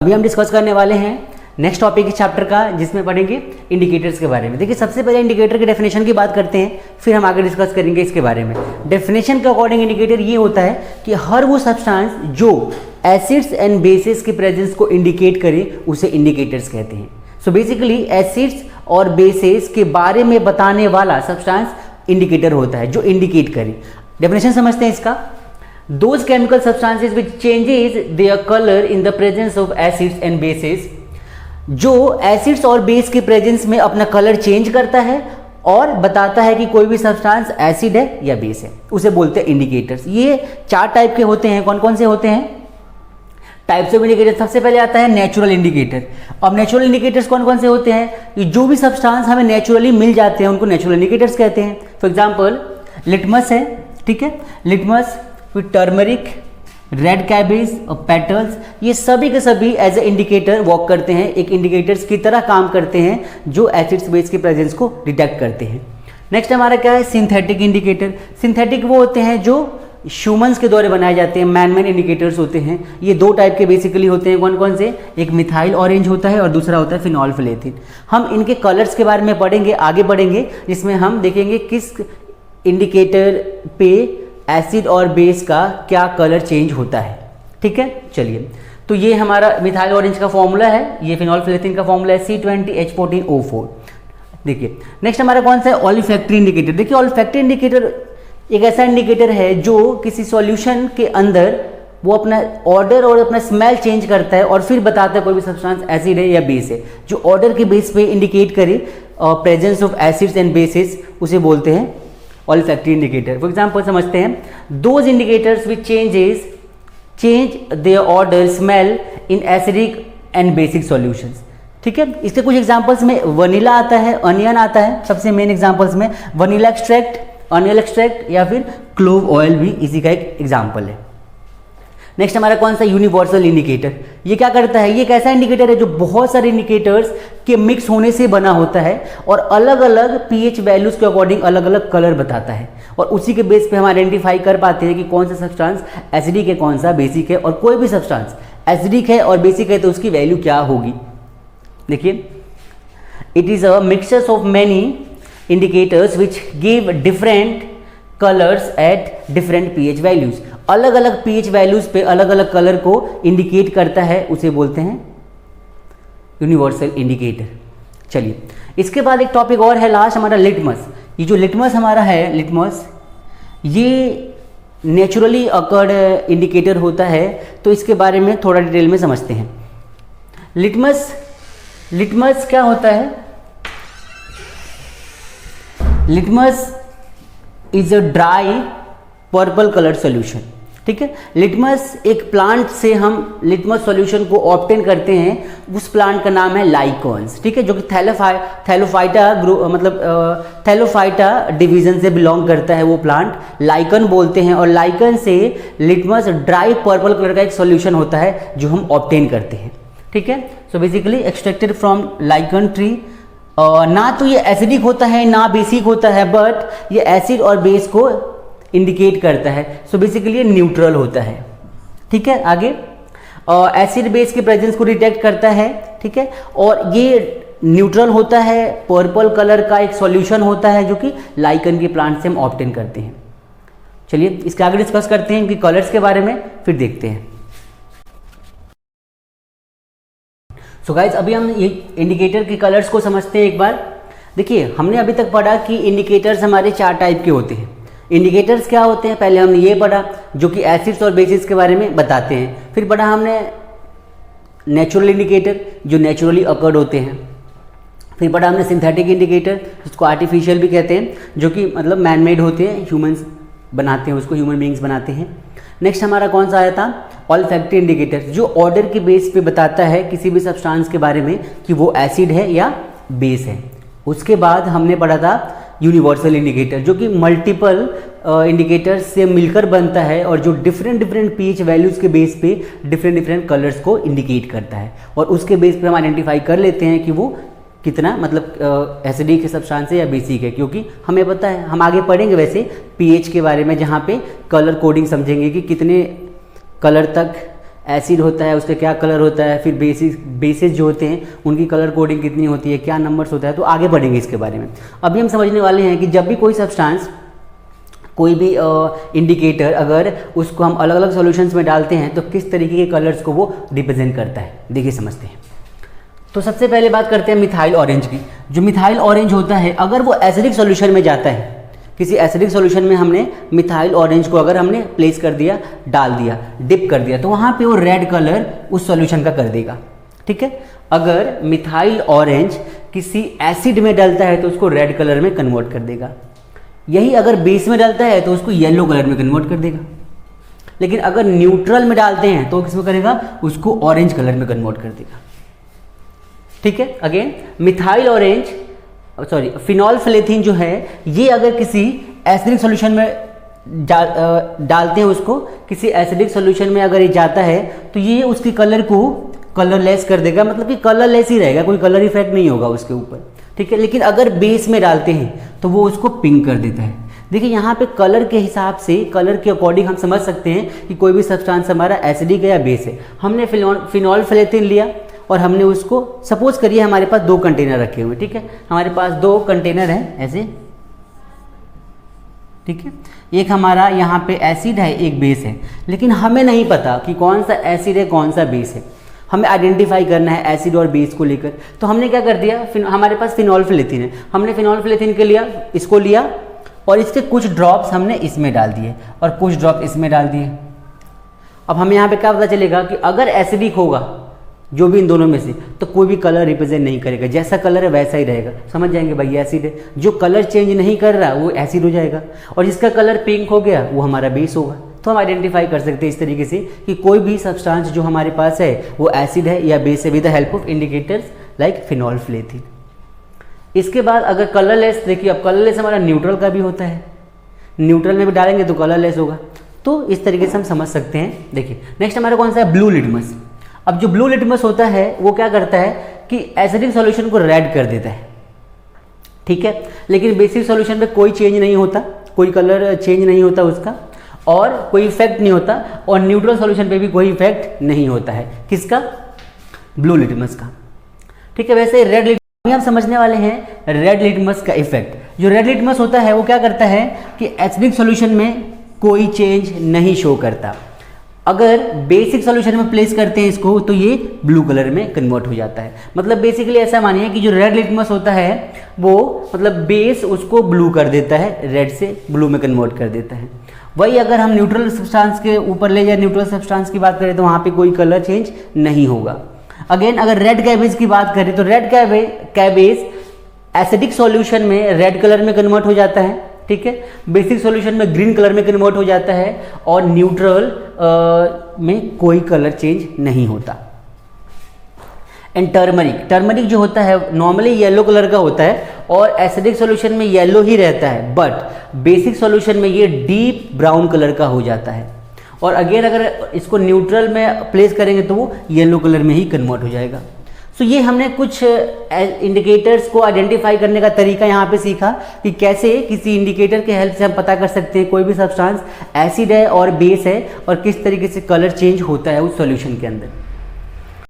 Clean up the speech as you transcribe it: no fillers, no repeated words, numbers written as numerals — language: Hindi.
अभी हम डिस्कस करने वाले हैं नेक्स्ट टॉपिक इस चैप्टर का, जिसमें पढ़ेंगे इंडिकेटर्स के बारे में। देखिए सबसे पहले इंडिकेटर की डेफिनेशन की बात करते हैं, फिर हम आगे डिस्कस करेंगे इसके बारे में। डेफिनेशन के अकॉर्डिंग इंडिकेटर ये होता है कि हर वो सब्सटेंस जो एसिड्स एंड बेसिस के प्रेजेंस को इंडिकेट करे उसे इंडिकेटर्स कहते हैं। सो बेसिकली एसिड्स और बेसिस के बारे में बताने वाला सब्सटेंस इंडिकेटर होता है, जो इंडिकेट करे। डेफिनेशन समझते हैं इसका। Those chemical substances which changes their color in the presence of acids and bases, जो एसिड्स और बेस के प्रेजेंस में अपना कलर चेंज करता है और बताता है कि कोई भी सब्सटेंस एसिड है या बेस है, उसे बोलते हैं इंडिकेटर्स। ये 4 टाइप के होते हैं। कौन कौन से होते हैं टाइप्स ऑफ इंडिकेटर? सबसे पहले आता है नेचुरल इंडिकेटर। अब नेचुरल इंडिकेटर्स कौन कौन से होते हैं? जो भी सब्सटेंस हमें नेचुरली मिल जाते हैं उनको नेचुरल इंडिकेटर्स कहते हैं। फॉर एग्जाम्पल लिटमस है, ठीक है, लिटमस, फिर टर्मरिक, रेड कैबेज और पेटल्स, ये सभी के सभी एज ए इंडिकेटर वर्क करते हैं, एक इंडिकेटर्स की तरह काम करते हैं जो एसिड्स बेस के प्रेजेंस को डिटेक्ट करते हैं। नेक्स्ट हमारा क्या है? Synthetic indicator. सिंथेटिक वो होते हैं जो ह्यूमंस के द्वारा बनाए जाते हैं, मैन इंडिकेटर्स होते हैं। ये 2 टाइप के बेसिकली होते हैं। कौन कौन से? एक मिथाइल ऑरेंज होता है और दूसरा होता है फिनोल्फिथलीन। हम इनके कलर्स के बारे में पढ़ेंगे, आगे बढ़ेंगे, जिसमें हम देखेंगे किस इंडिकेटर पे एसिड और बेस का क्या कलर चेंज होता है। ठीक है, चलिए। तो ये हमारा मिथाइल ऑरेंज का फॉर्मूला है, ये फिनोल्फिथलीन का फॉर्मूला है C20H14O4। देखिए नेक्स्ट हमारा कौन सा है? Olfactory indicator. देखिए ऑल्फैक्टरी इंडिकेटर एक ऐसा इंडिकेटर है जो किसी सॉल्यूशन के अंदर वो अपना ऑर्डर और अपना स्मेल चेंज करता है और फिर बताता है कोई भी सब्सटेंस एसिड है या बेस है। जो ऑर्डर के बेस पे इंडिकेट करे presence of acids and bases, उसे बोलते हैं ऑल्फैक्टरी इंडिकेटर। फॉर एग्जाम्पल समझते हैं, those indicators which change their order smell in acidic and basic solutions. ठीक है, इसके कुछ एग्जांपल्स में वनीला आता है, अनियन आता है। सबसे मेन एग्जांपल्स में वनीला एक्सट्रैक्ट, अनियल एक्सट्रैक्ट या फिर क्लोव ऑयल भी इसी का एक एग्जांपल है। नेक्स्ट हमारा कौन सा? Universal indicator. ये क्या करता है? ये एक ऐसा इंडिकेटर है जो बहुत सारे इंडिकेटर्स के मिक्स होने से बना होता है और अलग अलग पीएच वैल्यूज के अकॉर्डिंग अलग अलग कलर बताता है, और उसी के बेस पे हम आइडेंटिफाई कर पाते हैं कि कौन सा सब्सटेंस एसिडिक है, कौन सा बेसिक है। और कोई भी सब्सटेंस एसिडिक है और बेसिक है तो उसकी वैल्यू क्या होगी? देखिए, it is a mixtures of many indicators which give different colours at different pH values. अलग अलग पीएच वैल्यूज पे अलग अलग कलर को इंडिकेट करता है, उसे बोलते हैं यूनिवर्सल इंडिकेटर। चलिए, इसके बाद एक टॉपिक और है लास्ट हमारा, लिटमस। ये जो लिटमस हमारा है, लिटमस ये नेचुरली अकर्ड इंडिकेटर होता है, तो इसके बारे में थोड़ा डिटेल में समझते हैं। लिटमस क्या होता है? Litmus is a dry purple colour solution. ठीक है, लिटमस एक प्लांट से हम लिटमस सॉल्यूशन को ऑब्टेन करते हैं, उस प्लांट का नाम है लाइकॉन्स। ठीक है, जो कि थैलोफाइटा डिवीजन से बिलोंग करता है वो प्लांट, लाइकन बोलते हैं। और लाइकन से लिटमस ड्राई पर्पल कलर का एक सॉल्यूशन होता है जो हम ऑब्टेन करते हैं। ठीक है, so basically extracted from lichen tree. ना तो ये एसिडिक होता है ना बेसिक होता है, बट ये एसिड और बेस को इंडिकेट करता है। सो बेसिकली ये न्यूट्रल होता है। ठीक है, आगे एसिड बेस के प्रेजेंस को डिटेक्ट करता है। ठीक है, और ये न्यूट्रल होता है, पर्पल कलर का एक सॉल्यूशन होता है जो कि लाइकन के प्लांट से हम ऑब्टेन करते हैं। चलिए इसके आगे डिस्कस करते हैं इनके कलर्स के बारे में, फिर देखते हैं। सो गाइज, अभी हम ये इंडिकेटर के कलर्स को समझते हैं एक बार। देखिए हमने अभी तक पढ़ा कि इंडिकेटर्स हमारे 4 टाइप के होते हैं। इंडिकेटर्स क्या होते हैं? पहले हमने ये पढ़ा जो कि एसिड्स और बेसिस के बारे में बताते हैं। फिर पढ़ा हमने नेचुरल इंडिकेटर जो नेचुरली अकर्ड होते हैं। फिर पढ़ा हमने सिंथेटिक इंडिकेटर जिसको आर्टिफिशियल भी कहते हैं, जो कि मतलब मैन मेड होते हैं, ह्यूमंस बनाते हैं उसको, ह्यूमन बींग्स बनाते हैं। नेक्स्ट हमारा कौन सा आया था? ऑल्फैक्टरी इंडिकेटर, जो ऑर्डर के बेस पे बताता है किसी भी सब्सटेंस के बारे में कि वो एसिड है या बेस है। उसके बाद हमने पढ़ा था यूनिवर्सल इंडिकेटर, जो कि मल्टीपल इंडिकेटर्स से मिलकर बनता है और जो डिफरेंट पीएच वैल्यूज़ के बेस पे डिफरेंट कलर्स को इंडिकेट करता है, और उसके बेस पे हम आइडेंटिफाई कर लेते हैं कि वो कितना मतलब एसिडिक सब्सटेंस है या बेसिक है, क्योंकि हमें पता है। हम आगे पढ़ेंगे वैसे पीएच के बारे में, जहाँ पे कलर कोडिंग समझेंगे कि कितने कलर तक एसिड होता है उसका क्या कलर होता है, फिर बेसिस जो होते हैं उनकी कलर कोडिंग कितनी होती है, क्या नंबर्स होता है, तो आगे बढ़ेंगे इसके बारे में। अभी हम समझने वाले हैं कि जब भी कोई सब्सटेंस, कोई भी इंडिकेटर अगर उसको हम अलग अलग सॉल्यूशंस में डालते हैं तो किस तरीके के कलर्स को वो रिप्रेजेंट करता है। देखिए समझते हैं। तो सबसे पहले बात करते हैं मिथाइल ऑरेंज की। जो मिथाइल ऑरेंज होता है अगर वो एसिडिक सॉल्यूशन में जाता है, किसी एसिडिक सॉल्यूशन में हमने मिथाइल ऑरेंज को अगर हमने प्लेस कर दिया, डाल दिया, डिप कर दिया, तो वहाँ पे वो रेड कलर उस सॉल्यूशन का कर देगा। ठीक है, अगर मिथाइल ऑरेंज किसी एसिड में डलता है तो उसको रेड कलर में कन्वर्ट कर देगा। यही अगर बेस में डलता है तो उसको येलो कलर में कन्वर्ट कर देगा। लेकिन अगर न्यूट्रल में डालते हैं तो किसमें करेगा, उसको ऑरेंज कलर में कन्वर्ट कर देगा। ठीक है, अगेन मिथाइल ऑरेंज फिनोल्फिथलीन जो है ये अगर किसी एसिडिक सॉल्यूशन में डालते हैं, उसको किसी एसिडिक सॉल्यूशन में अगर ये जाता है तो ये उसके कलर को कलरलेस कर देगा, मतलब कि कलरलेस ही रहेगा, कोई कलर इफेक्ट नहीं होगा उसके ऊपर। ठीक है, लेकिन अगर बेस में डालते हैं तो वो उसको पिंक कर देता है। देखिए यहाँ पे कलर के हिसाब से, कलर के अकॉर्डिंग हम समझ सकते हैं कि कोई भी सब्सटेंस हमारा एसिडिक है या बेस है। हमने फिनोल्फिथलीन लिया और हमने उसको, सपोज करिए हमारे पास 2 कंटेनर रखे हुए, ठीक है, हमारे पास 2 कंटेनर हैं ऐसे, ठीक है, एक हमारा यहाँ पे एसिड है, एक बेस है, लेकिन हमें नहीं पता कि कौन सा एसिड है कौन सा बेस है। हमें आइडेंटिफाई करना है एसिड और बेस को लेकर। तो हमने क्या कर दिया, हमारे पास फिनोल्फिथलीन है, हमने फिनोल्फिथलीन के लिया, इसको लिया और इसके कुछ ड्रॉप्स हमने इसमें डाल दिए और कुछ ड्रॉप इसमें डाल दिए। अब हमें यहाँ पे क्या पता चलेगा कि अगर एसिडिक होगा जो भी इन दोनों में से, तो कोई भी कलर रिप्रेजेंट नहीं करेगा, जैसा कलर है वैसा ही रहेगा। समझ जाएंगे भाई एसिड है। जो कलर चेंज नहीं कर रहा वो एसिड हो जाएगा, और जिसका कलर पिंक हो गया वो हमारा बेस होगा। तो हम आइडेंटिफाई कर सकते हैं इस तरीके से कि कोई भी सब्सटेंस जो हमारे पास है वो एसिड है या बेस है, with the help of indicators like phenolphthalein. इसके बाद अगर कलरलेस, देखिए अब कलरलेस हमारा न्यूट्रल का भी होता है, न्यूट्रल में भी डालेंगे तो कलरलेस होगा। तो इस तरीके से हम समझ सकते हैं। देखिए नेक्स्ट हमारा कौन सा है, ब्लू लिटमस। अब जो ब्लू लिटमस होता है वो क्या करता है कि एसिडिक सॉल्यूशन को रेड कर देता है, ठीक है, लेकिन बेसिक सॉल्यूशन में कोई चेंज नहीं होता, कोई कलर चेंज नहीं होता उसका, और कोई इफेक्ट नहीं होता, और न्यूट्रल सॉल्यूशन पे भी कोई इफेक्ट नहीं होता है। किसका, ब्लू लिटमस का। ठीक है, वैसे रेड लिटमस हम समझने वाले हैं रेड लिटमस का इफेक्ट। जो रेड लिटमस होता है वो क्या करता है कि एसिडिक सॉल्यूशन में कोई चेंज नहीं शो करता। अगर बेसिक सॉल्यूशन में प्लेस करते हैं इसको तो ये ब्लू कलर में कन्वर्ट हो जाता है। मतलब बेसिकली ऐसा मानिए कि जो रेड लिटमस होता है वो मतलब बेस उसको ब्लू कर देता है, रेड से ब्लू में कन्वर्ट कर देता है। वही अगर हम न्यूट्रल सब्सटेंस के ऊपर ले जाए, न्यूट्रल सब्सटेंस की बात करें तो वहाँ पे कोई कलर चेंज नहीं होगा। अगेन अगर रेड कैबेज की बात करें तो रेड कैबेज एसिडिक सॉल्यूशन में रेड कलर में कन्वर्ट हो जाता है, ठीक है, बेसिक सॉल्यूशन में ग्रीन कलर में कन्वर्ट हो जाता है, और न्यूट्रल में कोई कलर चेंज नहीं होता। एंड टर्मरिक जो होता है नॉर्मली येलो कलर का होता है और एसिडिक सॉल्यूशन में येलो ही रहता है, बट बेसिक सॉल्यूशन में ये डीप ब्राउन कलर का हो जाता है, और अगेन अगर इसको न्यूट्रल में प्लेस करेंगे तो वो येलो कलर में ही कन्वर्ट हो जाएगा। सो ये हमने कुछ इंडिकेटर्स को आइडेंटिफाई करने का तरीका यहाँ पे सीखा कि कैसे किसी इंडिकेटर के हेल्प से हम पता कर सकते हैं कोई भी सब्सटेंस एसिड है और बेस है, और किस तरीके से कलर चेंज होता है उस सॉल्यूशन के अंदर।